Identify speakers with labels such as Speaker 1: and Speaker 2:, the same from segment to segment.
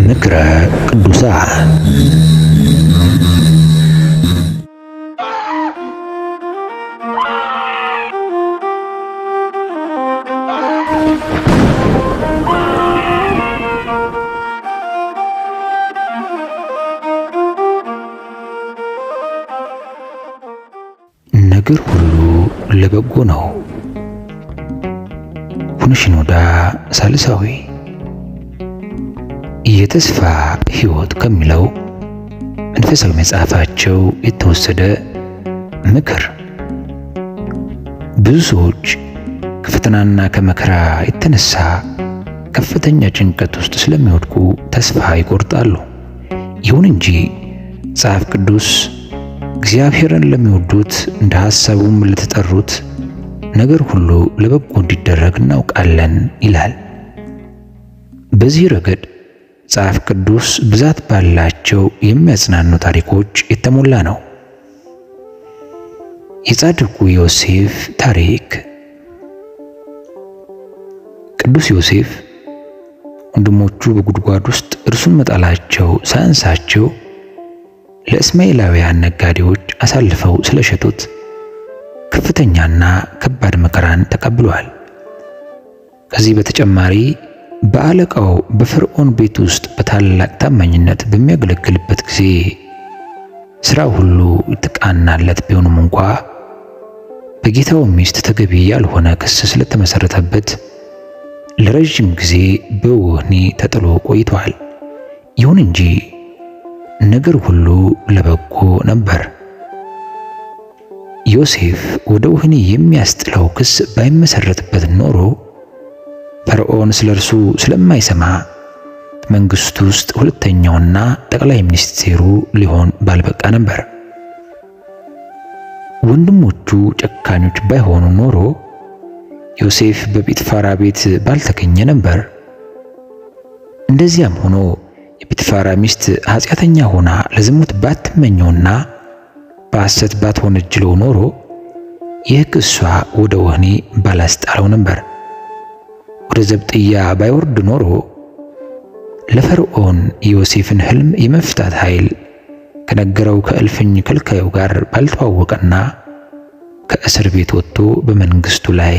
Speaker 1: ምክረ ቅዱሳን ነገር ሁሉ ለበጎ ነው። ፉንሽኖዳ ሳልሳዊ የተስፋ ሕይወት ከሚለው መንፈሳዊ መጽሐፋቸው የተወሰደ ምክር። ብዙ ሰዎች ከፈተናና ከመከራ የተነሳ ከፍተኛ ጭንቀት ውስጥ ስለሚወድቁ ተስፋ ይቆርጣሉ። ይሁን እንጂ መጽሐፍ ቅዱስ እግዚአብሔርን ለሚወዱት እንደ ሐሳቡም ለተጠሩት ነገር ሁሉ ለበጎ እንዲደረግ እናውቃለን ይላል። በዚህ ረገድ መጽሐፍ ቅዱስ ብዛት ባላቸው የሚያጽናኑ ታሪኮች የተሞላ ነው። የጻድቁ ዮሴፍ ታሪክ። ቅዱስ ዮሴፍ ወንድሞቹ በጉድጓድ ውስጥ እርሱን መጣላቸው ሳያንሳቸው ለእስማኤላውያን ነጋዴዎች አሳልፈው ስለሸጡት ከፍተኛና ከባድ መከራን ተቀብሏል። ከዚህ በተጨማሪ በአለቃው በፈርዖን ቤት ውስጥ በታላቅ ታማኝነት በሚያገለግልበት ጊዜ ሥራው ሁሉ የተቃናለት ቢሆንም እንኳ በጌታው ሚስት ተገቢ ያልሆነ ክስ ስለተመሰረተበት ለረጅም ጊዜ በወህኒ ተጥሎ ቆይቷል። ይሁን እንጂ ነገር ሁሉ ለበጎ ነበር። ዮሴፍ ወደ ወህኒ የሚያስጥለው ክስ ባይመሰረትበት ኖሮ ፈርዖን ስለርሱ ስለማይሰማ መንግስቱ ውስጥ ሁለተኛውና ጠቅላይ ሚኒስቴሩ ሊሆን ባልበቃ ነበር። ወንድሞቹ ጨካኞች ባይሆኑ ኖሮ ዮሴፍ በጲጥፋራ ቤት ባልተገኘ ነበር። እንደዚያም ሆኖ የጲጥፋራ ሚስት ኃጢአተኛ ሆና ለዝሙት ባትመኘውና በሐሰት ባትወነጅለው ኖሮ ይህ ክሷ ወደ ወህኒ ባላስጣለው ነበር። ወደ ዘብጥያ ባይወርድ ኖሮ ለፈርዖን የዮሴፍን ሕልም የመፍታት ኃይል ከነገረው ከእልፍኝ ከልካዩ ጋር ባልተዋወቀና ከእስር ቤት ወጥቶ በመንግስቱ ላይ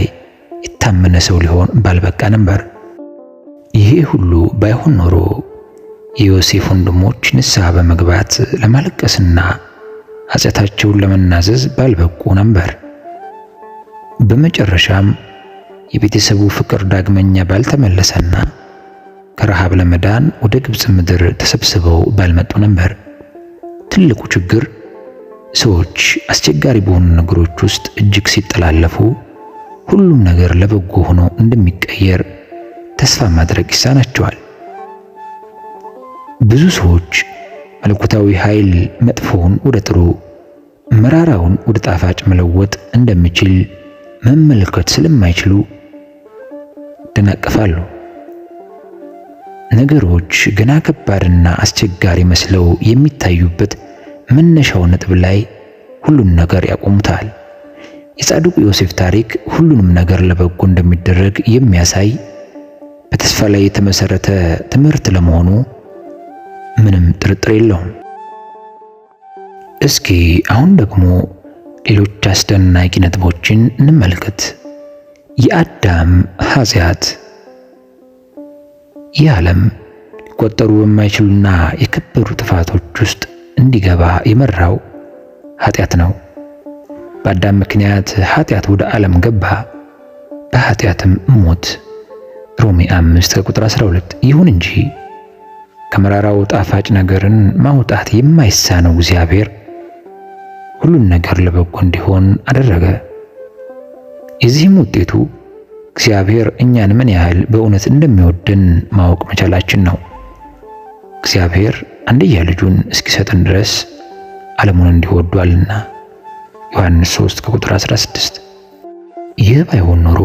Speaker 1: የታመነ ሰው ሊሆን ባልበቃ ነበር። ይሄ ሁሉ ባይሆን ኖሮ የዮሴፍ ወንድሞች ንስሐ በመግባት ለማለቀስና ኃጢአታቸውን ለመናዘዝ ባልበቁ ነበር። በመጨረሻም የቤተሰቡ ፍቅር ዳግመኛ ባልተመለሰና ከረሃብ ለመዳን ወደ ግብፅ ምድር ተሰብስበው ባልመጡ ነበር። ትልቁ ችግር ሰዎች አስቸጋሪ በሆኑ ነገሮች ውስጥ እጅግ ሲጠላለፉ ሁሉም ነገር ለበጎ ሆኖ እንደሚቀየር ተስፋ ማድረግ ይሳናቸዋል። ብዙ ሰዎች መለኮታዊ ኃይል መጥፎውን ወደ ጥሩ፣ መራራውን ወደ ጣፋጭ መለወጥ እንደሚችል መመልከት ስለማይችሉ ይደናቀፋሉ። ነገሮች ገና ከባድና አስቸጋሪ መስለው የሚታዩበት መነሻው ነጥብ ላይ ሁሉን ነገር ያቆሙታል። የጻድቁ ዮሴፍ ታሪክ ሁሉንም ነገር ለበጎ እንደሚደረግ የሚያሳይ በተስፋ ላይ የተመሰረተ ትምህርት ለመሆኑ ምንም ጥርጥር የለውም። እስኪ አሁን ደግሞ ሌሎች አስደናቂ ነጥቦችን እንመልከት። የአዳም ኃጢአት። ይህ ዓለም ሊቆጠሩ በማይችሉና የከበሩ ጥፋቶች ውስጥ እንዲገባ የመራው ኃጢአት ነው። በአዳም ምክንያት ኃጢአት ወደ ዓለም ገባ፣ በኃጢአትም ሞት። ሮሜ 5:12። ይሁን እንጂ ከመራራው ጣፋጭ ነገርን ማውጣት የማይሳነው እግዚአብሔር ሁሉን ነገር ለበጎ እንዲሆን አደረገ። የዚህም ውጤቱ እግዚአብሔር እኛን ምን ያህል በእውነት እንደሚወደን ማወቅ መቻላችን ነው። እግዚአብሔር አንድያ ልጁን እስኪሰጠን ድረስ ዓለሙን እንዲወዷልና ዮሐንስ 3:16። ይህ ባይሆን ኖሮ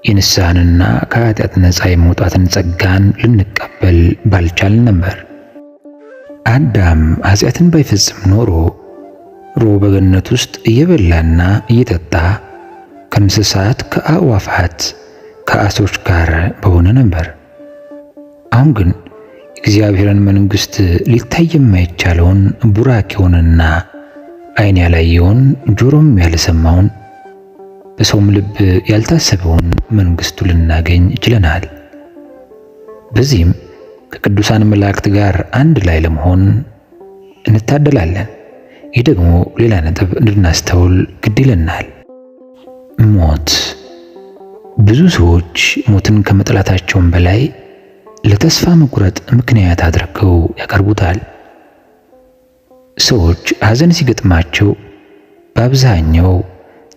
Speaker 1: የንስሐንና ከኃጢአት ነፃ የመውጣትን ጸጋን ልንቀበል ባልቻልን ነበር። አዳም ኃጢአትን ባይፈጽም ኖሮ በገነት ውስጥ እየበላና እየጠጣ ከእንስሳት፣ ከአዕዋፋት፣ ከአሶች ጋር በሆነ ነበር። አሁን ግን እግዚአብሔርን መንግሥት ሊታይ የማይቻለውን ቡራኬውንና ዓይን ያላየውን ጆሮም ያልሰማውን በሰውም ልብ ያልታሰበውን መንግሥቱ ልናገኝ ችለናል። በዚህም ከቅዱሳን መላእክት ጋር አንድ ላይ ለመሆን እንታደላለን። ይህ ደግሞ ሌላ ነጥብ እንድናስተውል ግድ ይለናል። ሞት። ብዙ ሰዎች ሞትን ከመጥላታቸውም በላይ ለተስፋ መቁረጥ ምክንያት አድርገው ያቀርቡታል። ሰዎች ሐዘን ሲገጥማቸው በአብዛኛው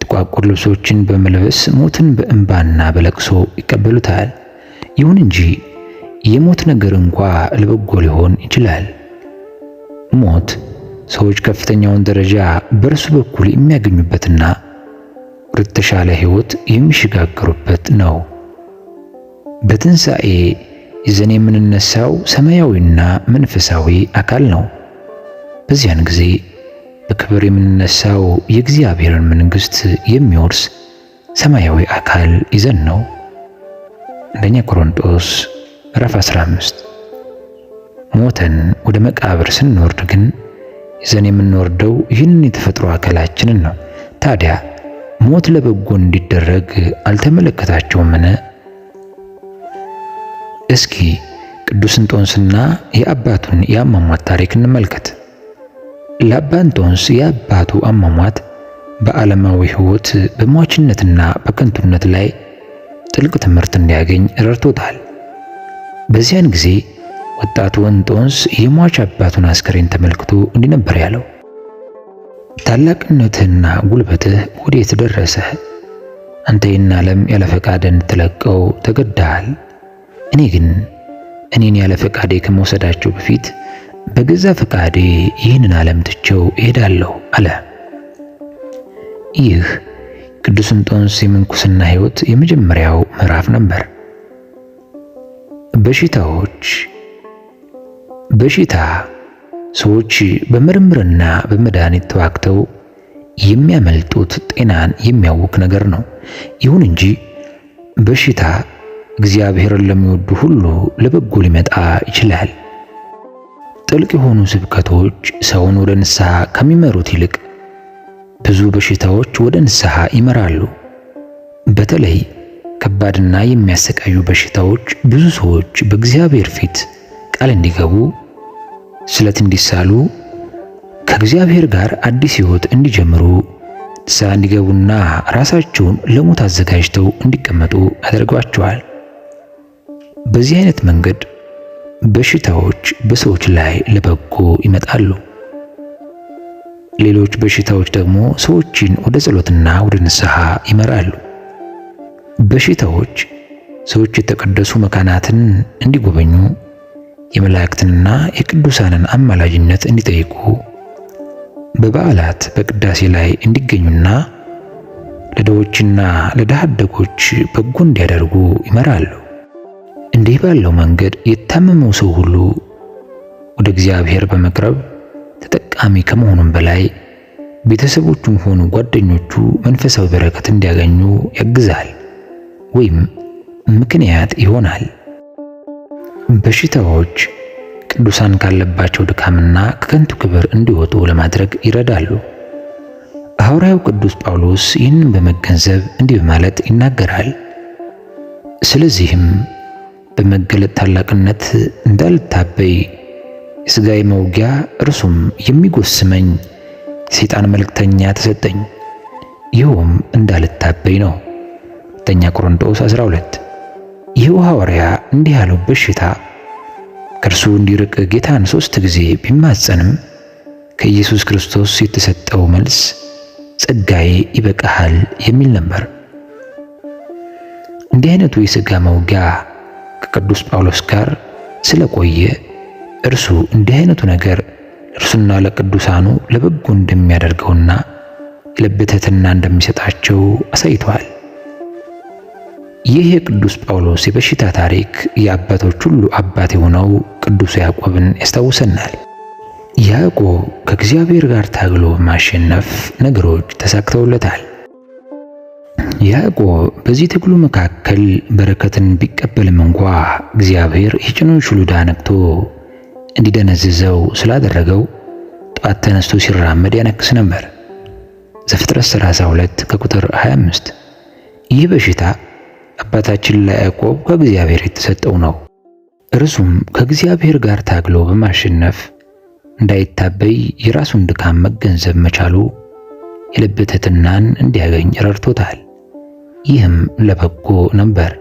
Speaker 1: ጥቋቁር ልብሶችን በመልበስ ሞትን በእንባና በለቅሶ ይቀበሉታል። ይሁን እንጂ የሞት ነገር እንኳ ለበጎ ሊሆን ይችላል። ሞት ሰዎች ከፍተኛውን ደረጃ በእርሱ በኩል የሚያገኙበትና ወደ ተሻለ ሕይወት የሚሸጋገሩበት ነው። በትንሣኤ ይዘን የምንነሳው ሰማያዊና መንፈሳዊ አካል ነው። በዚያን ጊዜ በክብር የምንነሳው የእግዚአብሔርን መንግሥት የሚወርስ ሰማያዊ አካል ይዘን ነው። አንደኛ ቆሮንቶስ ምዕራፍ 15። ሞተን ወደ መቃብር ስንወርድ ግን ይዘን የምንወርደው ይህንን የተፈጥሮ አካላችንን ነው። ታዲያ ሞት ለበጎ እንዲደረግ አልተመለከታቸውምን? እስኪ ቅዱስ እንጦንስና የአባቱን የአሟሟት ታሪክ እንመልከት። ለአባ እንጦንስ የአባቱ አሟሟት በዓለማዊ ሕይወት በሟችነትና በከንቱነት ላይ ጥልቅ ትምህርት እንዲያገኝ ረድቶታል። በዚያን ጊዜ ወጣቱ እንጦንስ የሟች አባቱን አስከሬን ተመልክቶ እንዲህ ነበር ያለው: ታላቅነትህና ጉልበትህ ወዴት ደረሰ? አንተ ይህን ዓለም ያለ ፈቃድህ እንድትለቀው ተገድደሃል። እኔ ግን እኔን ያለ ፈቃዴ ከመውሰዳቸው በፊት በገዛ ፈቃዴ ይህንን ዓለም ትቼው እሄዳለሁ አለ። ይህ ቅዱስ እንጦንስ የምንኩስና ሕይወት የመጀመሪያው ምዕራፍ ነበር። በሽታ ሰዎች በምርምርና በመድኃኒት ተዋግተው የሚያመልጡት ጤናን የሚያውክ ነገር ነው። ይሁን እንጂ በሽታ እግዚአብሔርን ለሚወዱ ሁሉ ለበጎ ሊመጣ ይችላል። ጥልቅ የሆኑ ስብከቶች ሰውን ወደ ንስሐ ከሚመሩት ይልቅ ብዙ በሽታዎች ወደ ንስሐ ይመራሉ። በተለይ ከባድና የሚያሰቃዩ በሽታዎች ብዙ ሰዎች በእግዚአብሔር ፊት ቃል እንዲገቡ፣ ስለት እንዲሳሉ፣ ከእግዚአብሔር ጋር አዲስ ሕይወት እንዲጀምሩ፣ ንስሐ እንዲገቡና ራሳቸውን ለሞት አዘጋጅተው እንዲቀመጡ ያደርጓቸዋል። በዚህ አይነት መንገድ በሽታዎች በሰዎች ላይ ለበጎ ይመጣሉ። ሌሎች በሽታዎች ደግሞ ሰዎችን ወደ ጸሎትና ወደ ንስሐ ይመራሉ። በሽታዎች ሰዎች የተቀደሱ መካናትን እንዲጎበኙ፣ የመላእክትንና የቅዱሳንን አማላጅነት እንዲጠይቁ፣ በበዓላት በቅዳሴ ላይ እንዲገኙና ለድሆችና ለድሃ አደጎች በጎ እንዲያደርጉ ይመራሉ። እንዲህ ባለው መንገድ የታመመው ሰው ሁሉ ወደ እግዚአብሔር በመቅረብ ተጠቃሚ ከመሆኑም በላይ ቤተሰቦቹም ሆኑ ጓደኞቹ መንፈሳዊ በረከት እንዲያገኙ ያግዛል ወይም ምክንያት ይሆናል። በሽታዎች ቅዱሳን ካለባቸው ድካምና ከከንቱ ክብር እንዲወጡ ለማድረግ ይረዳሉ። ሐዋርያው ቅዱስ ጳውሎስ ይህንን በመገንዘብ እንዲህ በማለት ይናገራል: ስለዚህም በመገለጥ ታላቅነት እንዳልታበይ የሥጋዬ መውጊያ እርሱም የሚጎስመኝ የሰይጣን መልእክተኛ ተሰጠኝ፣ ይኸውም እንዳልታበይ ነው። ሁለተኛ ቆሮንቶስ 12። ይህ ሐዋርያ እንዲህ ያለው በሽታ ከእርሱ እንዲርቅ ጌታን 3 ጊዜ ቢማጸንም ከኢየሱስ ክርስቶስ የተሰጠው መልስ ጸጋዬ ይበቃሃል የሚል ነበር። እንዲህ አይነቱ የሥጋ መውጊያ ከቅዱስ ጳውሎስ ጋር ስለቆየ እርሱ እንዲህ አይነቱ ነገር እርሱና ለቅዱሳኑ ለበጎ እንደሚያደርገውና የልብ ትሕትና እንደሚሰጣቸው አሳይቷል። ይህ የቅዱስ ጳውሎስ የበሽታ ታሪክ የአባቶች ሁሉ አባት የሆነው ቅዱስ ያዕቆብን ያስታውሰናል። ያዕቆብ ከእግዚአብሔር ጋር ታግሎ በማሸነፍ ነገሮች ተሳክተውለታል። ያዕቆብ በዚህ ትግሉ መካከል በረከትን ቢቀበልም እንኳ እግዚአብሔር የጭኑን ሹሉዳ ነክቶ እንዲደነዝዘው ስላደረገው ጧት ተነስቶ ሲራመድ ያነክስ ነበር። ዘፍጥረት 32 ከቁጥር 25። ይህ በሽታ አባታችን ለያዕቆብ ከእግዚአብሔር የተሰጠው ነው። እርሱም ከእግዚአብሔር ጋር ታግሎ በማሸነፍ እንዳይታበይ የራሱን ድካም መገንዘብ መቻሉ የልብ ትሕትናን እንዲያገኝ ረድቶታል። ይህም ለበጎ ነበር።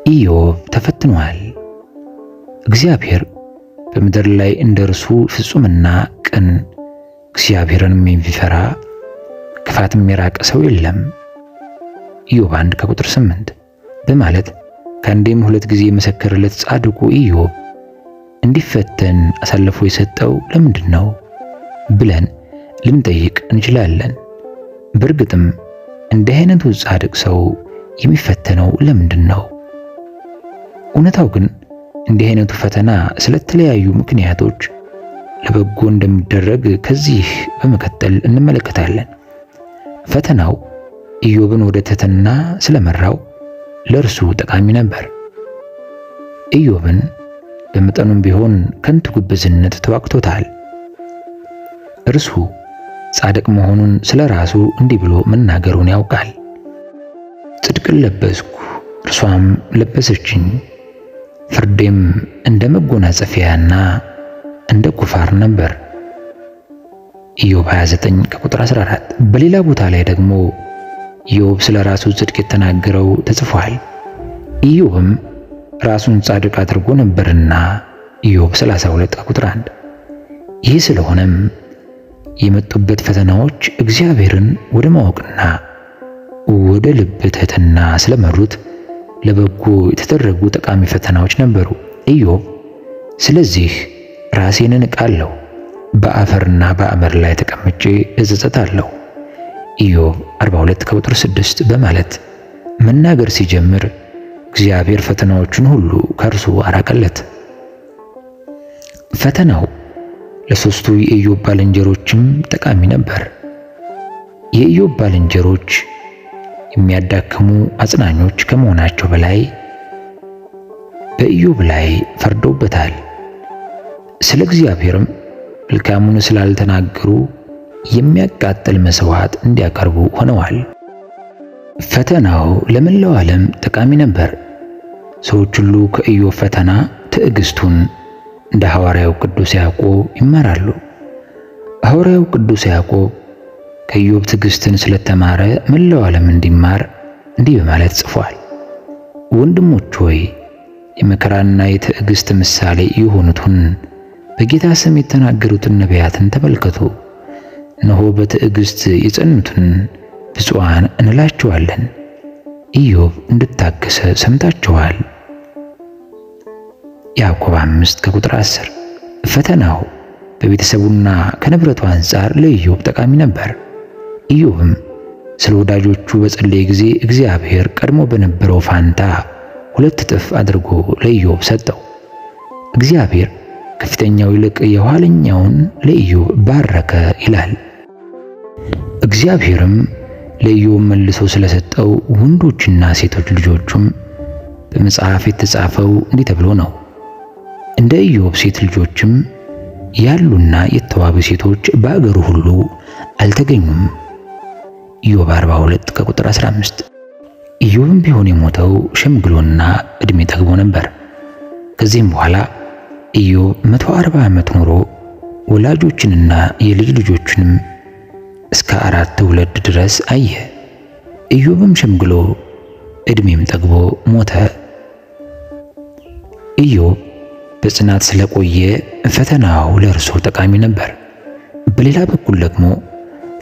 Speaker 1: ኢዮብ ተፈትኗል። እግዚአብሔር በምድር ላይ እንደርሱ ፍጹምና ቅን እግዚአብሔርንም የሚፈራ ክፋትም የራቀ ሰው የለም። ኢዮብ 1 ከቁጥር 8 በማለት ከአንዴም 2 ጊዜ የመሰከረለት ጻድቁ ኢዮብ እንዲፈተን አሳልፎ የሰጠው ለምንድን ነው ብለን ልንጠይቅ እንችላለን። በእርግጥም እንዲህ አይነቱ ጻድቅ ሰው የሚፈተነው ለምንድን ነው? እውነታው ግን እንዲህ አይነቱ ፈተና ስለተለያዩ ምክንያቶች ለበጎ እንደሚደረግ ከዚህ በመቀጠል እንመለከታለን። ፈተናው ኢዮብን ወደ ትሕትና ስለመራው ለእርሱ ጠቃሚ ነበር። ኢዮብን በመጠኑም ቢሆን ከንቱ ግብዝነት ተዋግቶታል። እርሱ ጻድቅ መሆኑን ስለራሱ እንዲህ ብሎ መናገሩን ያውቃል። ጽድቅን ለበስኩ፣ እርሷም ለበሰችኝ፣ ፍርዴም እንደ መጎናጸፊያና እንደ ኩፋር ነበር። ኢዮብ 29 ከቁጥር 14። በሌላ ቦታ ላይ ደግሞ ኢዮብ ስለ ራሱ ጽድቅ የተናገረው ተጽፏል። ኢዮብም ራሱን ጻድቅ አድርጎ ነበርና ኢዮብ 32 ከቁጥር 1። ይህ ስለሆነም የመጡበት ፈተናዎች እግዚአብሔርን ወደ ማወቅና ወደ ልብ ትሕትና ስለመሩት ለበጎ የተደረጉ ጠቃሚ ፈተናዎች ነበሩ። ኢዮብ ስለዚህ ራሴን እንቃለሁ፣ በአፈርና በአመድ ላይ ተቀምጬ እጸጸታለሁ ኢዮብ 42 ከቁጥር 6 በማለት መናገር ሲጀምር እግዚአብሔር ፈተናዎቹን ሁሉ ከእርሱ አራቀለት። ፈተናው ለሦስቱ የኢዮብ ባልንጀሮችም ጠቃሚ ነበር። የኢዮብ ባልንጀሮች የሚያዳክሙ አጽናኞች ከመሆናቸው በላይ በኢዮብ ላይ ፈርደውበታል። ስለ እግዚአብሔርም መልካሙን ስላልተናገሩ የሚያቃጥል መስዋዕት እንዲያቀርቡ ሆነዋል። ፈተናው ለመላው ዓለም ጠቃሚ ነበር። ሰዎች ሁሉ ከኢዮብ ፈተና ትዕግስቱን እንደ ሐዋርያው ቅዱስ ያዕቆብ ይማራሉ። ሐዋርያው ቅዱስ ያዕቆብ ከኢዮብ ትዕግስትን ስለተማረ መላው ዓለም እንዲማር እንዲህ በማለት ጽፏል። ወንድሞች ሆይ የመከራና የትዕግስት ምሳሌ የሆኑትን በጌታ ስም የተናገሩትን ነቢያትን ተመልከቱ። እነሆ በትዕግስት የጸኑትን ብፁዓን እንላቸዋለን። ኢዮብ እንድታገሰ ሰምታችኋል። ያዕቆብ 5 ከቁጥር 10። ፈተናው በቤተሰቡና ከንብረቱ አንጻር ለኢዮብ ጠቃሚ ነበር። ኢዮብም ስለ ወዳጆቹ በጸለየ ጊዜ እግዚአብሔር ቀድሞ በነበረው ፋንታ 2 እጥፍ አድርጎ ለኢዮብ ሰጠው። እግዚአብሔር ከፊተኛው ይልቅ የኋለኛውን ለኢዮብ ባረከ ይላል። እግዚአብሔርም ለኢዮብ መልሶ ስለሰጠው ወንዶችና ሴቶች ልጆቹም በመጽሐፍ የተጻፈው እንዲህ ተብሎ ነው። እንደ ኢዮብ ሴት ልጆችም ያሉና የተዋቡ ሴቶች በአገሩ ሁሉ አልተገኙም። ኢዮብ 42 ከቁጥር 15። ኢዮብም ቢሆን የሞተው ሸምግሎና ዕድሜ ጠግቦ ነበር። ከዚህም በኋላ ኢዮብ 140 ዓመት ኖሮ ወላጆችንና የልጅ ልጆችንም እስከ 4 ትውልድ ድረስ አየ። ኢዮብም ሸምግሎ ዕድሜም ጠግቦ ሞተ። ኢዮብ በጽናት ስለቆየ ፈተናው ለእርሱ ጠቃሚ ነበር። በሌላ በኩል ደግሞ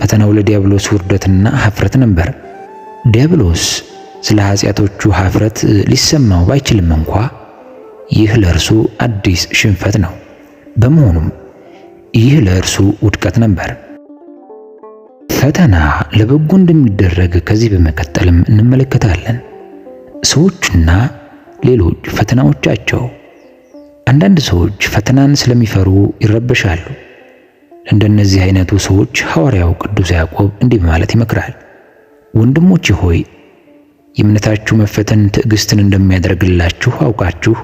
Speaker 1: ፈተናው ለዲያብሎስ ውርደትና ኀፍረት ነበር። ዲያብሎስ ስለ ኃጢአቶቹ ኀፍረት ሊሰማው ባይችልም እንኳ ይህ ለእርሱ አዲስ ሽንፈት ነው። በመሆኑም ይህ ለእርሱ ውድቀት ነበር። ፈተና ለበጎ እንደሚደረግ ከዚህ በመቀጠልም እንመለከታለን። ሰዎችና ሌሎች ፈተናዎቻቸው። አንዳንድ ሰዎች ፈተናን ስለሚፈሩ ይረበሻሉ። ለእንደነዚህ አይነቱ ሰዎች ሐዋርያው ቅዱስ ያዕቆብ እንዲህ በማለት ይመክራል። ወንድሞቼ ሆይ የእምነታችሁ መፈተን ትዕግስትን እንደሚያደርግላችሁ አውቃችሁ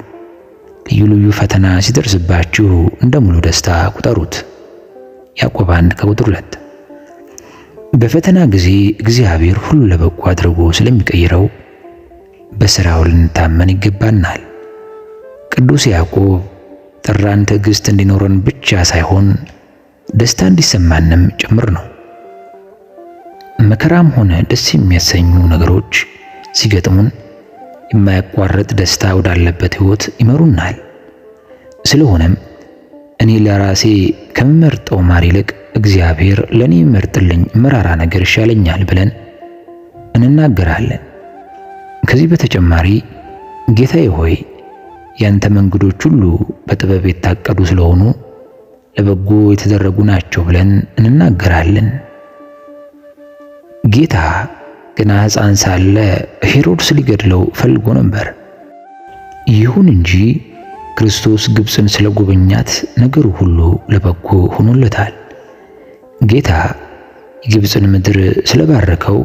Speaker 1: ልዩ ልዩ ፈተና ሲደርስባችሁ እንደ ሙሉ ደስታ ቁጠሩት። ያዕቆብ 1:2። በፈተና ጊዜ እግዚአብሔር ሁሉ ለበጎ አድርጎ ስለሚቀይረው በሥራው ልንታመን ይገባናል። ቅዱስ ያዕቆብ ጥራን ትዕግስት እንዲኖረን ብቻ ሳይሆን ደስታ እንዲሰማንም ጭምር ነው። መከራም ሆነ ደስ የሚያሰኙ ነገሮች ሲገጥሙን የማያቋርጥ ደስታ ወዳለበት ሕይወት ይመሩናል። ስለሆነም እኔ ለራሴ ከምመርጠው ማር ይልቅ እግዚአብሔር ለኔ ይመርጥልኝ መራራ ነገር ይሻለኛል ብለን እንናገራለን። ከዚህ በተጨማሪ ጌታዬ ሆይ ያንተ መንገዶች ሁሉ በጥበብ የታቀዱ ስለሆኑ ለበጎ የተደረጉ ናቸው ብለን እንናገራለን። ጌታ ገና ሕፃን ሳለ ሄሮድስ ሊገድለው ፈልጎ ነበር። ይሁን እንጂ ክርስቶስ ግብፅን ስለጎበኛት ነገሩ ሁሉ ለበጎ ሆኖለታል። ጌታ የግብፅን ምድር ስለባረከው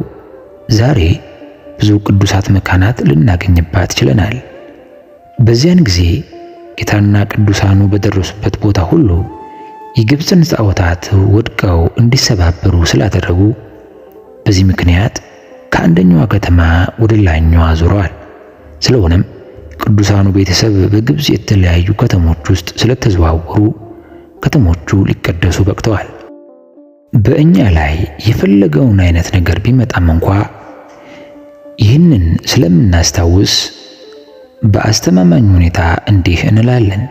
Speaker 1: ዛሬ ብዙ ቅዱሳት መካናት ልናገኝባት ችለናል። በዚያን ጊዜ ጌታና ቅዱሳኑ በደረሱበት ቦታ ሁሉ የግብፅን ጣዖታት ወድቀው እንዲሰባበሩ ስላደረጉ በዚህ ምክንያት ከአንደኛዋ ከተማ ወደ ሌላኛዋ ዞረዋል። ስለሆነም ቅዱሳኑ ቤተሰብ በግብፅ የተለያዩ ከተሞች ውስጥ ስለተዘዋወሩ ከተሞቹ ሊቀደሱ በቅተዋል። በእኛ ላይ የፈለገውን አይነት ነገር ቢመጣም እንኳ ይህንን ስለምናስታውስ በአስተማማኝ ሁኔታ እንዲህ እንላለን።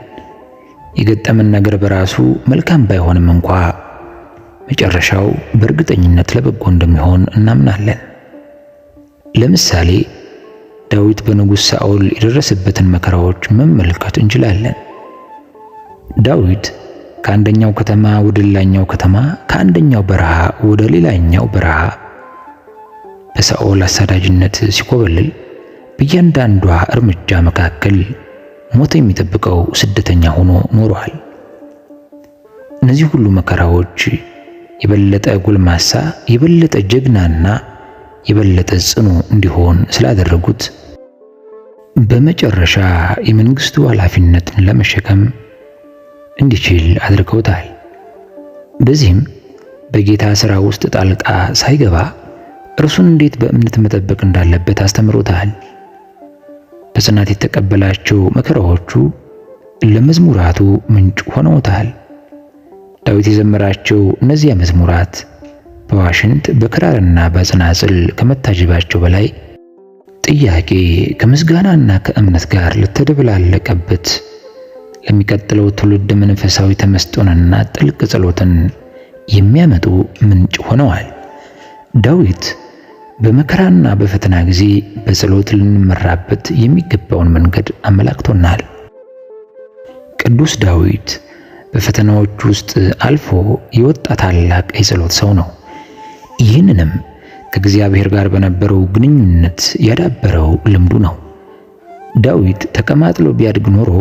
Speaker 1: የገጠመን ነገር በራሱ መልካም ባይሆንም እንኳ መጨረሻው በእርግጠኝነት ለበጎ እንደሚሆን እናምናለን። ለምሳሌ ዳዊት በንጉሥ ሳኦል የደረሰበትን መከራዎች መመልከት እንችላለን። ዳዊት ከአንደኛው ከተማ ወደ ሌላኛው ከተማ፣ ከአንደኛው በረሃ ወደ ሌላኛው በረሃ በሳኦል አሳዳጅነት ሲኮበልል በእያንዳንዷ እርምጃ መካከል ሞት የሚጠብቀው ስደተኛ ሆኖ ኖሯል። እነዚህ ሁሉ መከራዎች የበለጠ ጎልማሳ፣ የበለጠ ጀግናና የበለጠ ጽኑ እንዲሆን ስላደረጉት በመጨረሻ የመንግስቱ ኃላፊነትን ለመሸከም እንዲችል አድርገውታል። በዚህም በጌታ ሥራ ውስጥ ጣልቃ ሳይገባ እርሱን እንዴት በእምነት መጠበቅ እንዳለበት አስተምሮታል። በጽናት የተቀበላቸው መከራዎቹ ለመዝሙራቱ ምንጭ ሆነውታል። ዳዊት የዘመራቸው እነዚያ መዝሙራት በዋሽንት በክራርና በጸናጽል ከመታጀባቸው በላይ ጥያቄ ከምስጋናና ከእምነት ጋር ለተደበላለቀበት ለሚቀጥለው ትውልድ መንፈሳዊ ተመስጦንና ጥልቅ ጸሎትን የሚያመጡ ምንጭ ሆነዋል። ዳዊት በመከራና በፈተና ጊዜ በጸሎት ልንመራበት የሚገባውን መንገድ አመላክቶናል። ቅዱስ ዳዊት በፈተናዎች ውስጥ አልፎ የወጣ ታላቅ የጸሎት ሰው ነው። ይህንንም ከእግዚአብሔር ጋር በነበረው ግንኙነት ያዳበረው ልምዱ ነው። ዳዊት ተቀማጥሎ ቢያድግ ኖሮ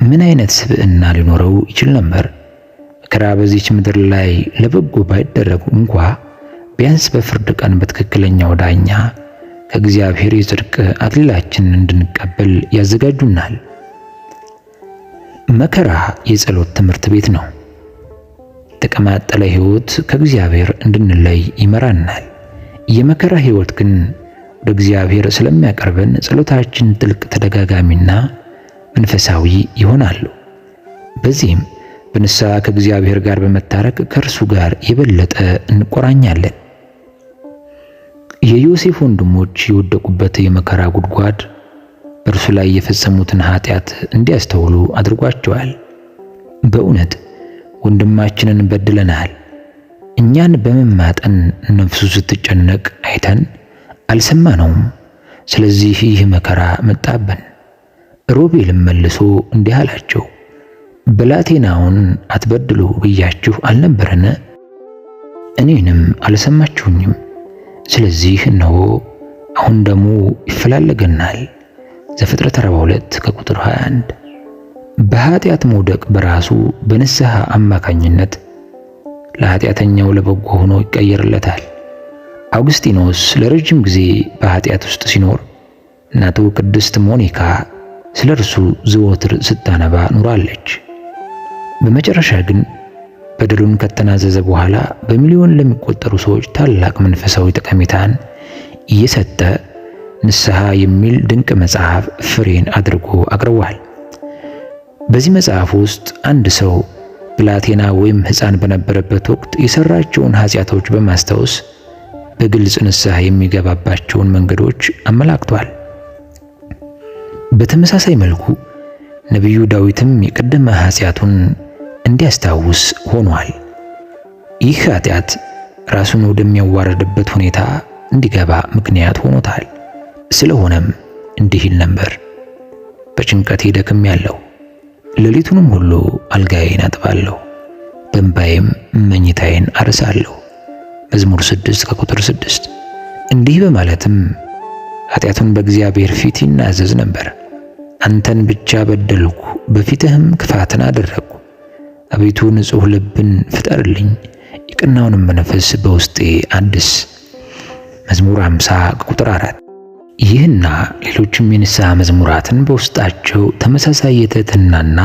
Speaker 1: ምን አይነት ስብዕና ሊኖረው ይችል ነበር? መከራ በዚች ምድር ላይ ለበጎ ባይደረጉ እንኳ ቢያንስ በፍርድ ቀን በትክክለኛው ዳኛ ከእግዚአብሔር የጽድቅ አክሊላችንን እንድንቀበል ያዘጋጁናል። መከራ የጸሎት ትምህርት ቤት ነው። የተቀማጠለ ሕይወት ከእግዚአብሔር እንድንለይ ይመራናል። የመከራ ሕይወት ግን ወደ እግዚአብሔር ስለሚያቀርበን ጸሎታችን ጥልቅ፣ ተደጋጋሚና መንፈሳዊ ይሆናሉ። በዚህም በንስሐ ከእግዚአብሔር ጋር በመታረቅ ከእርሱ ጋር የበለጠ እንቆራኛለን። የዮሴፍ ወንድሞች የወደቁበት የመከራ ጉድጓድ በእርሱ ላይ የፈጸሙትን ኃጢአት እንዲያስተውሉ አድርጓቸዋል። በእውነት ወንድማችንን በድለናል፣ እኛን በመማጠን ነፍሱ ስትጨነቅ አይተን አልሰማነውም፣ ስለዚህ ይህ መከራ መጣብን። ሮቤልም መልሶ እንዲህ አላቸው፣ ብላቴናውን አትበድሉ ብያችሁ አልነበረን? እኔንም አልሰማችሁኝም። ስለዚህ እነሆ አሁን ደሙ ይፈላለገናል። ዘፍጥረት 42 ከቁጥር 21። በኃጢአት መውደቅ በራሱ በንስሐ አማካኝነት ለኃጢአተኛው ለበጎ ሆኖ ይቀየርለታል። አውግስጢኖስ ለረጅም ጊዜ በኃጢአት ውስጥ ሲኖር እናቱ ቅድስት ሞኒካ ስለ እርሱ ዘወትር ስታነባ ኑራለች። በመጨረሻ ግን በደሉን ከተናዘዘ በኋላ በሚሊዮን ለሚቆጠሩ ሰዎች ታላቅ መንፈሳዊ ጠቀሜታን እየሰጠ ንስሐ የሚል ድንቅ መጽሐፍ ፍሬን አድርጎ አቅርቧል። በዚህ መጽሐፍ ውስጥ አንድ ሰው ብላቴና ወይም ሕፃን በነበረበት ወቅት የሰራቸውን ኃጢአቶች በማስታወስ በግልጽ ንስሐ የሚገባባቸውን መንገዶች አመላክቷል። በተመሳሳይ መልኩ ነቢዩ ዳዊትም የቀደመ ኃጢአቱን እንዲያስታውስ ሆኗል። ይህ ኃጢአት ራሱን ወደሚያዋርድበት ሁኔታ እንዲገባ ምክንያት ሆኖታል። ስለሆነም እንዲህ ይል ነበር፣ በጭንቀቴ ደክሜያለሁ፣ ሌሊቱንም ሁሉ አልጋዬን አጥባለሁ፣ በእንባዬም መኝታዬን አርሳለሁ። መዝሙር 6 ከቁጥር 6። እንዲህ በማለትም ኃጢአቱን በእግዚአብሔር ፊት ይናዘዝ ነበር። አንተን ብቻ በደልኩ፣ በፊትህም ክፋትን አደረግኩ። አቤቱ ንጹሕ ልብን ፍጠርልኝ፣ የቀናውንም መንፈስ በውስጤ አድስ። መዝሙር 50 ቁጥር 4። ይህና ሌሎችም የንስሐ መዝሙራትን በውስጣቸው ተመሳሳይ የትሕትናና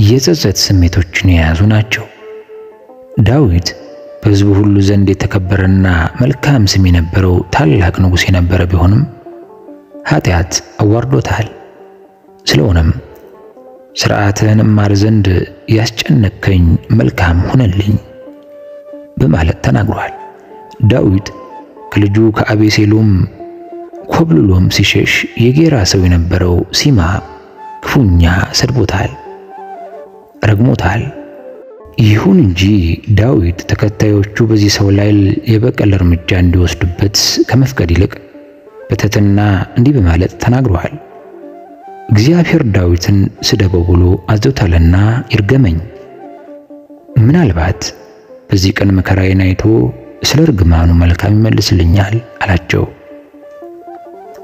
Speaker 1: የጸጸት ስሜቶችን የያዙ ናቸው። ዳዊት በሕዝቡ ሁሉ ዘንድ የተከበረና መልካም ስም የነበረው ታላቅ ንጉሥ የነበረ ቢሆንም ኃጢአት አዋርዶታል። ስለሆነም ሥርዓትህን እማር ዘንድ ያስጨነቀኝ መልካም ሆነልኝ በማለት ተናግሯል። ዳዊት ከልጁ ከአቤሴሎም ኮብልሎም ሲሸሽ የጌራ ሰው የነበረው ሲማ ክፉኛ ሰድቦታል፣ ረግሞታል። ይሁን እንጂ ዳዊት ተከታዮቹ በዚህ ሰው ላይ የበቀል እርምጃ እንዲወስዱበት ከመፍቀድ ይልቅ በትሕትና እንዲህ በማለት ተናግሯል። እግዚአብሔር ዳዊትን ስደበው ብሎ አዘውታልና ይርገመኝ። ምናልባት በዚህ ቀን መከራዬን አይቶ ስለ ርግማኑ መልካም ይመልስልኛል አላቸው።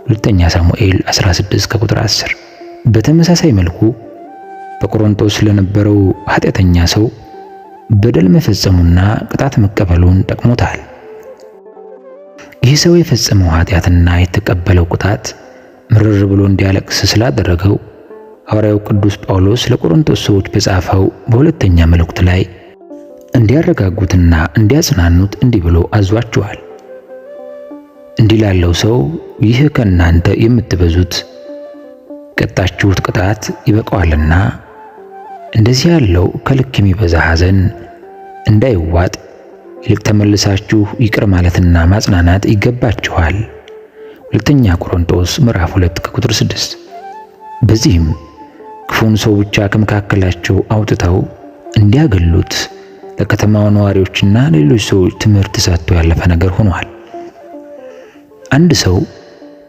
Speaker 1: ሁለተኛ ሳሙኤል 16 ከቁጥር 10። በተመሳሳይ መልኩ በቆሮንቶስ ለነበረው ኃጢአተኛ ሰው በደል መፈጸሙና ቅጣት መቀበሉን ጠቅሞታል። ይህ ሰው የፈጸመው ኃጢአትና የተቀበለው ቅጣት ምርር ብሎ እንዲያለቅስ ስላደረገው ሐዋርያው ቅዱስ ጳውሎስ ለቆሮንቶስ ሰዎች በጻፈው በሁለተኛ መልእክት ላይ እንዲያረጋጉትና እንዲያጽናኑት እንዲህ ብሎ አዟቸዋል። እንዲህ ላለው ሰው ይህ ከእናንተ የምትበዙት ቀጣችሁት ቅጣት ይበቃዋልና እንደዚህ ያለው ከልክ የሚበዛ ሐዘን እንዳይዋጥ ይልቅ ተመልሳችሁ ይቅር ማለትና ማጽናናት ይገባችኋል። ሁለተኛ ቆሮንቶስ ምዕራፍ 2 ከቁጥር 6። በዚህም ክፉን ሰው ብቻ ከመካከላቸው አውጥተው እንዲያገሉት ለከተማው ነዋሪዎችና ሌሎች ሰዎች ትምህርት ሰጥቶ ያለፈ ነገር ሆኗል። አንድ ሰው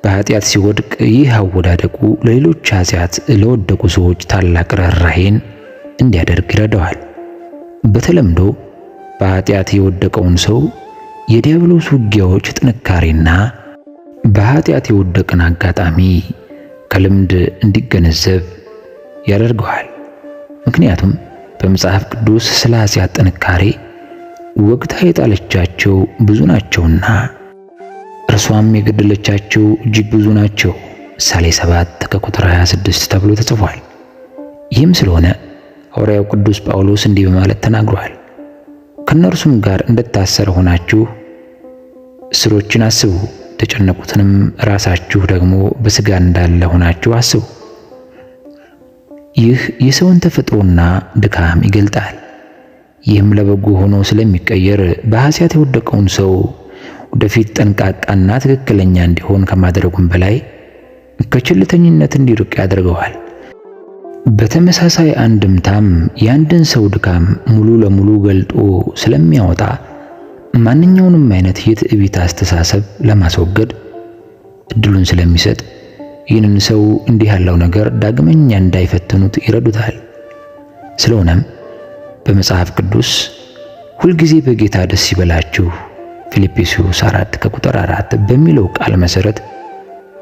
Speaker 1: በኃጢአት ሲወድቅ ይህ አወዳደቁ ለሌሎች ኃጢአት ለወደቁ ሰዎች ታላቅ ርኅራኄን እንዲያደርግ ይረዳዋል። በተለምዶ በኃጢአት የወደቀውን ሰው የዲያብሎስ ውጊያዎች ጥንካሬና በኃጢአት የወደቅን አጋጣሚ ከልምድ እንዲገነዘብ ያደርገዋል። ምክንያቱም በመጽሐፍ ቅዱስ ስለ ኃጢአት ጥንካሬ ወግታ የጣለቻቸው ብዙ ናቸውና እርሷም የገደለቻቸው እጅግ ብዙ ናቸው። ምሳሌ 7 ከቁጥር 26 ተብሎ ተጽፏል። ይህም ስለሆነ ሐዋርያው ቅዱስ ጳውሎስ እንዲህ በማለት ተናግሯል። ከእነርሱም ጋር እንደታሰረ ሆናችሁ እስሮችን አስቡ፣ ተጨነቁትንም ራሳችሁ ደግሞ በሥጋ እንዳለ ሆናችሁ አስቡ። ይህ የሰውን ተፈጥሮና ድካም ይገልጣል። ይህም ለበጎ ሆኖ ስለሚቀየር በኃጢአት የወደቀውን ሰው ወደፊት ጠንቃቃና ትክክለኛ እንዲሆን ከማድረጉም በላይ ከቸልተኝነት እንዲርቅ ያደርገዋል። በተመሳሳይ አንድምታም የአንድን ሰው ድካም ሙሉ ለሙሉ ገልጦ ስለሚያወጣ ማንኛውንም አይነት የትዕቢት አስተሳሰብ ለማስወገድ እድሉን ስለሚሰጥ ይህንን ሰው እንዲህ ያለው ነገር ዳግመኛ እንዳይፈትኑት ይረዱታል። ስለሆነም በመጽሐፍ ቅዱስ ሁልጊዜ በጌታ ደስ ይበላችሁ ፊልጵስዩስ 4 ከቁጥር 4 በሚለው ቃል መሰረት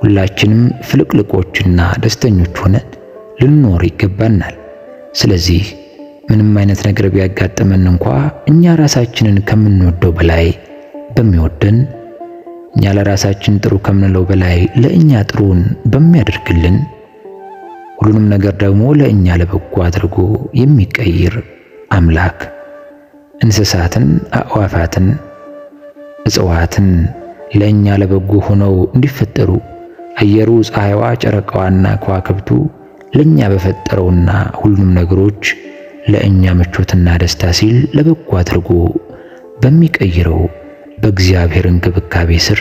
Speaker 1: ሁላችንም ፍልቅልቆችና ደስተኞች ሆነን ልንኖር ይገባናል። ስለዚህ ምንም አይነት ነገር ቢያጋጥመን እንኳ እኛ ራሳችንን ከምንወደው በላይ በሚወደን እኛ ለራሳችን ጥሩ ከምንለው በላይ ለእኛ ጥሩን በሚያደርግልን ሁሉንም ነገር ደግሞ ለእኛ ለበጎ አድርጎ የሚቀይር አምላክ እንስሳትን፣ አዕዋፋትን፣ እጽዋትን ለእኛ ለበጎ ሆነው እንዲፈጠሩ አየሩ፣ ፀሐይዋ፣ ጨረቃዋና ከዋክብቱ ለእኛ በፈጠረውና ሁሉንም ነገሮች ለእኛ ምቾትና ደስታ ሲል ለበጎ አድርጎ በሚቀይረው በእግዚአብሔር እንክብካቤ ስር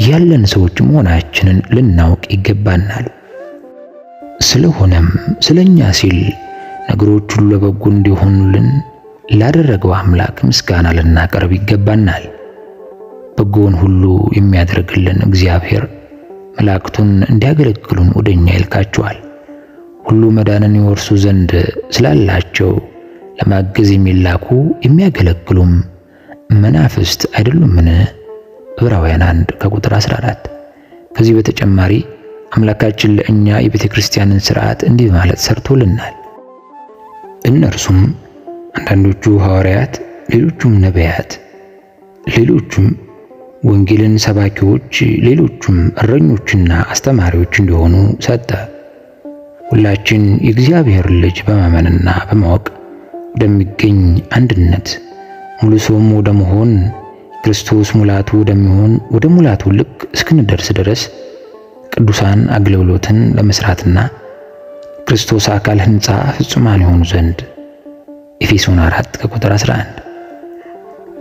Speaker 1: ያለን ሰዎች መሆናችንን ልናውቅ ይገባናል። ስለሆነም ስለኛ ሲል ነገሮች ሁሉ ለበጎ እንዲሆኑልን ላደረገው አምላክ ምስጋና ልናቀርብ ይገባናል። በጎውን ሁሉ የሚያደርግልን እግዚአብሔር መላእክቱን እንዲያገለግሉን ወደኛ ይልካቸዋል። ሁሉ መዳንን ይወርሱ ዘንድ ስላላቸው ለማገዝ የሚላኩ የሚያገለግሉም መናፍስት አይደሉምን? ዕብራውያን 1 ከቁጥር 14። ከዚህ በተጨማሪ አምላካችን ለእኛ የቤተ ክርስቲያንን ሥርዓት እንዲህ ማለት ሰርቶልናል። እነርሱም አንዳንዶቹ ሐዋርያት፣ ሌሎቹም ነቢያት፣ ሌሎቹም ወንጌልን ሰባኪዎች፣ ሌሎቹም እረኞችና አስተማሪዎች እንዲሆኑ ሰጠ። ሁላችን የእግዚአብሔር ልጅ በማመንና በማወቅ ወደሚገኝ አንድነት ሙሉ ሰውም ወደ መሆን ክርስቶስ ሙላቱ ወደሚሆን ወደ ሙላቱ ልክ እስክንደርስ ድረስ ቅዱሳን አገልግሎትን ለመስራትና ክርስቶስ አካል ሕንጻ ፍጹማን ይሆኑ ዘንድ ኤፌሶን 4 ከቁጥር 11።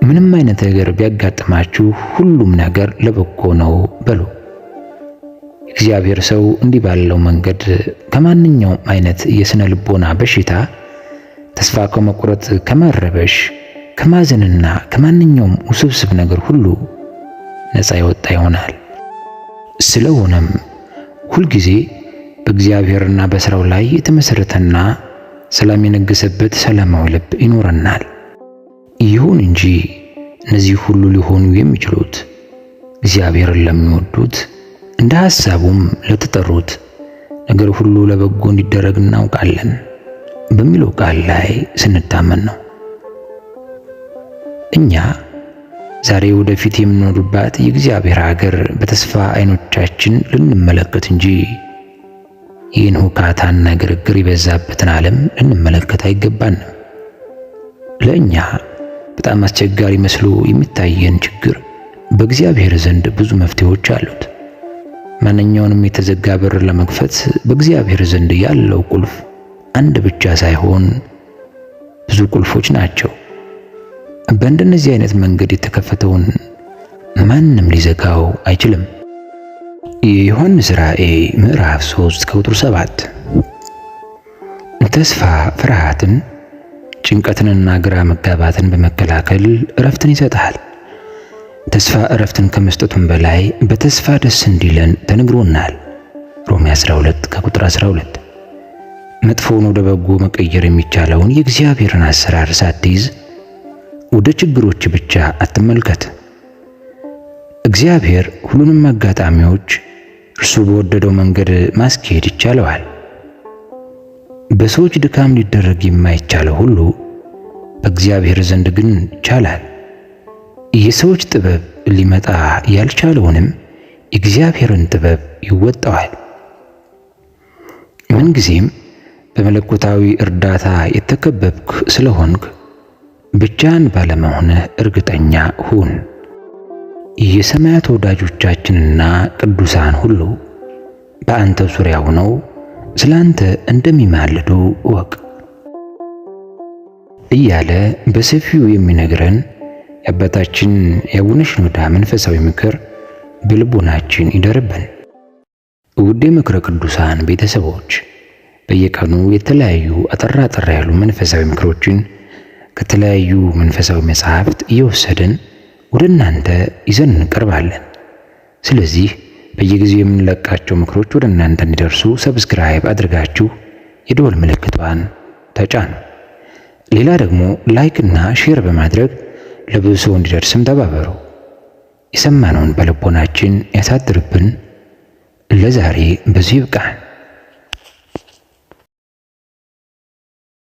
Speaker 1: ምንም አይነት ነገር ቢያጋጥማችሁ ሁሉም ነገር ለበጎ ነው በሉ። እግዚአብሔር ሰው እንዲህ ባለው መንገድ ከማንኛውም አይነት የስነ ልቦና በሽታ፣ ተስፋ ከመቁረጥ፣ ከመረበሽ፣ ከማዘንና ከማንኛውም ውስብስብ ነገር ሁሉ ነፃ የወጣ ይሆናል። ስለሆነም ሁልጊዜ በእግዚአብሔርና በሥራው ላይ የተመሰረተና ሰላም የነገሰበት ሰላማዊ ልብ ይኖረናል። ይሁን እንጂ እነዚህ ሁሉ ሊሆኑ የሚችሉት እግዚአብሔርን ለሚወዱት እንደ ሐሳቡም ለተጠሩት ነገር ሁሉ ለበጎ እንዲደረግ እናውቃለን በሚለው ቃል ላይ ስንታመን ነው። እኛ ዛሬ ወደፊት የምንኖርባት የእግዚአብሔር ሀገር በተስፋ አይኖቻችን ልንመለከት እንጂ ይህን ሁካታና ግርግር የበዛበትን ዓለም ልንመለከት አይገባንም። ለእኛ በጣም አስቸጋሪ መስሎ የሚታየን ችግር በእግዚአብሔር ዘንድ ብዙ መፍትሄዎች አሉት። ማንኛውንም የተዘጋ በር ለመክፈት በእግዚአብሔር ዘንድ ያለው ቁልፍ አንድ ብቻ ሳይሆን ብዙ ቁልፎች ናቸው። በእንደነዚህ አይነት መንገድ የተከፈተውን ማንም ሊዘጋው አይችልም። የዮሐንስ ራእይ ምዕራፍ 3 ከቁጥር 7 ተስፋ ፍርሃትን፣ ጭንቀትንና ግራ መጋባትን በመከላከል እረፍትን ይሰጣል። ተስፋ እረፍትን ከመስጠቱም በላይ በተስፋ ደስ እንዲለን ተነግሮናል። ሮሜ 12 ከቁጥር 12። መጥፎውን ወደ በጎ መቀየር የሚቻለውን የእግዚአብሔርን አሰራር ሳትይዝ ወደ ችግሮች ብቻ አትመልከት። እግዚአብሔር ሁሉንም አጋጣሚዎች እርሱ በወደደው መንገድ ማስኬድ ይቻለዋል። በሰዎች ድካም ሊደረግ የማይቻለው ሁሉ በእግዚአብሔር ዘንድ ግን ይቻላል። የሰዎች ጥበብ ሊመጣ ያልቻለውንም የእግዚአብሔርን ጥበብ ይወጣዋል። ምንጊዜም በመለኮታዊ እርዳታ የተከበብክ ስለሆንክ ብቻህን ባለመሆንህ እርግጠኛ ሁን። የሰማያት ወዳጆቻችንና ቅዱሳን ሁሉ በአንተ ዙሪያ ሆነው ስላንተ እንደሚማልዱ እወቅ እያለ በሰፊው የሚነግረን የአባታችን የአቡነ ሽኖዳ መንፈሳዊ ምክር በልቦናችን ይደርብን። ውድ የምክረ ቅዱሳን ቤተሰቦች በየቀኑ የተለያዩ አጠር ያሉ መንፈሳዊ ምክሮችን ከተለያዩ መንፈሳዊ መጻሕፍት እየወሰድን ወደ እናንተ ይዘን እንቀርባለን። ስለዚህ በየጊዜው የምንለቃቸው ምክሮች ወደ እናንተ እንዲደርሱ ሰብስክራይብ አድርጋችሁ የደወል ምልክቷን ተጫኑ። ሌላ ደግሞ ላይክ እና ሼር በማድረግ ለብዙ ሰው እንዲደርስም ተባበሩ። የሰማነውን በልቦናችን ያሳድርብን። ለዛሬ በዚህ ይብቃን።